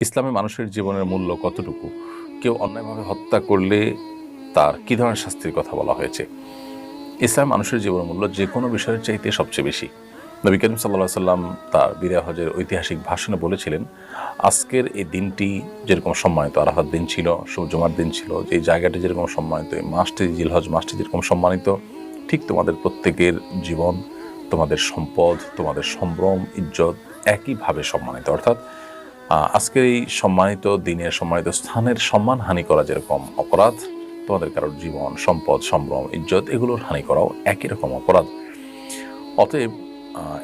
ইসলামে মানুষের জীবনের মূল্য কতটুকু? কেউ অন্যায়ভাবে হত্যা করলে তার কী ধরনের শাস্তির কথা বলা হয়েছে? ইসলামে মানুষের জীবনের মূল্য যে কোনো বিষয়ের চাইতে সবচেয়ে বেশি। নবী করিম সাল্লাল্লাহু আলাইহি সাল্লাম তার বিদায় হজের ঐতিহাসিক ভাষণে বলেছিলেন, আজকের এই দিনটি যেরকম সম্মানিত, আরাফাত দিন ছিল, জুমার দিন ছিল, যে জায়গাটি যেরকম সম্মানিত, এই মাসটি জিলহজ মাসটি যেরকম সম্মানিত, ঠিক তোমাদের প্রত্যেকের জীবন, তোমাদের সম্পদ, তোমাদের সম্ভ্রম, ইজ্জত একইভাবে সম্মানিত। অর্থাৎ আজকের এই সম্মানিত দিনের, সম্মানিত স্থানের সম্মানহানি করা যেরকম অপরাধ, তোমাদের কারোর জীবন, সম্পদ, সম্ভ্রম, ইজ্জত এগুলোর হানি করাও একই রকম অপরাধ। অতএব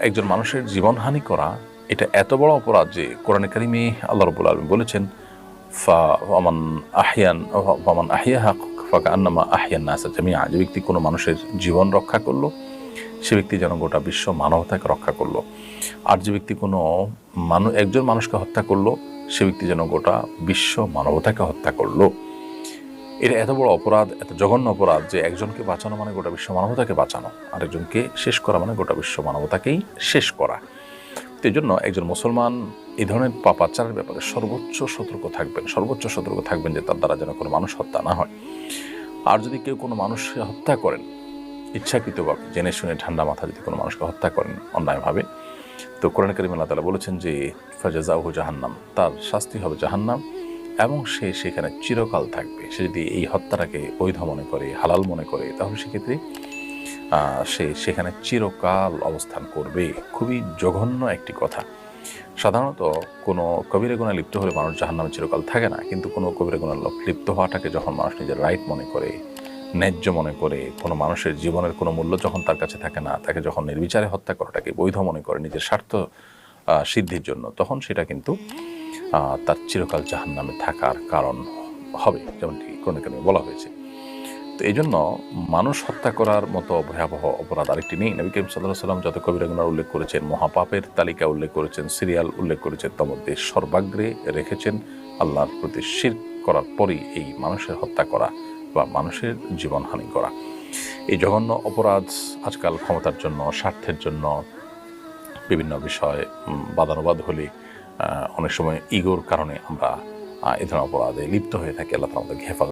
একজন মানুষের জীবনহানি করা এটা এত বড় অপরাধ যে কোরআনে কারিমে আল্লাহ রাব্বুল আলামিন বলেছেন, ফামান আহইয়াহা ফাকান্নামা আহইয়ান নাস জামিআ, যে ব্যক্তি কোনো মানুষের জীবন রক্ষা করলো সে ব্যক্তি যেন গোটা বিশ্ব মানবতাকে রক্ষা করলো। আর যে ব্যক্তি কোনো একজন মানুষকে হত্যা করলো সে ব্যক্তি যেন গোটা বিশ্ব মানবতাকে হত্যা করলো। এটা এত বড় অপরাধ, এত জঘন্য অপরাধ যে একজনকে বাঁচানো মানে গোটা বিশ্ব মানবতাকে বাঁচানো, আর একজনকে শেষ করা মানে গোটা বিশ্ব মানবতাকেই শেষ করা। তো এই জন্য একজন মুসলমান এই ধরনের পাপাচারের ব্যাপারে সর্বোচ্চ সতর্ক থাকবেন যে তার দ্বারা যেন কোনো মানুষ হত্যা না হয়। আর যদি কেউ কোনো মানুষকে হত্যা করেন ইচ্ছাকৃতভাবে, জেনে শুনে ঠান্ডা মাথা যদি কোনো মানুষকে হত্যা করেন অন্যায়ভাবে, তো কোরআন কারীমে আল্লাহ তাআলা বলেছেন যে ফাজাযাউহু জাহান্নাম, তার শাস্তি হবে জাহান্নাম এবং সে সেখানে চিরকাল থাকবে। সে যদি এই হত্যাটাকে বৈধ মনে করে, হালাল মনে করে, তাহলে সেক্ষেত্রে সে সেখানে চিরকাল অবস্থান করবে। খুবই জঘন্য একটি কথা। সাধারণত কোনো কবিরা গুনাহে লিপ্ত হলে মানুষ জাহান্নামে চিরকাল থাকে না, কিন্তু কোনো কবিরা গুনাহে লিপ্ত হওয়াটাকে যখন মানুষ নিজের রাইট মনে করে, ন্যায্য মনে করে, কোনো মানুষের জীবনের কোনো মূল্য যখন তার কাছে থাকে না, তাকে যখন নির্বিচারে হত্যা করাটাকে বৈধ মনে করে নিজের স্বার্থ সিদ্ধির জন্য, তখন সেটা কিন্তু তার চিরকাল জাহান্নামে থাকার কারণ হবে, যেমনটি কোরআনে কারিমে বলা হয়েছে। তো এই জন্য মানুষ হত্যা করার মতো ভয়াবহ অপরাধ আরেকটি নেই। নবী করিম সাল্লাল্লাহু আলাইহি সাল্লাম যত কবিরা গুনাহ উল্লেখ করেছেন, মহাপাপের তালিকা উল্লেখ করেছেন, সিরিয়াল উল্লেখ করেছেন, তার মধ্যে সর্বাগ্রে রেখেছেন আল্লাহর প্রতি শিরক করার পরই এই মানুষের হত্যা করা বা মানুষের জীবনহানি করা। এই জঘন্য অপরাধ আজকাল ক্ষমতার জন্য, স্বার্থের জন্য, বিভিন্ন বিষয়ে বাদানুবাদ হলে অনেক সময় ইগোর কারণে আমরা এ ধরনের অপরাধে লিপ্ত হয়ে থাকি। আল্লাহ তাআলা আমাদেরকে হেফাজত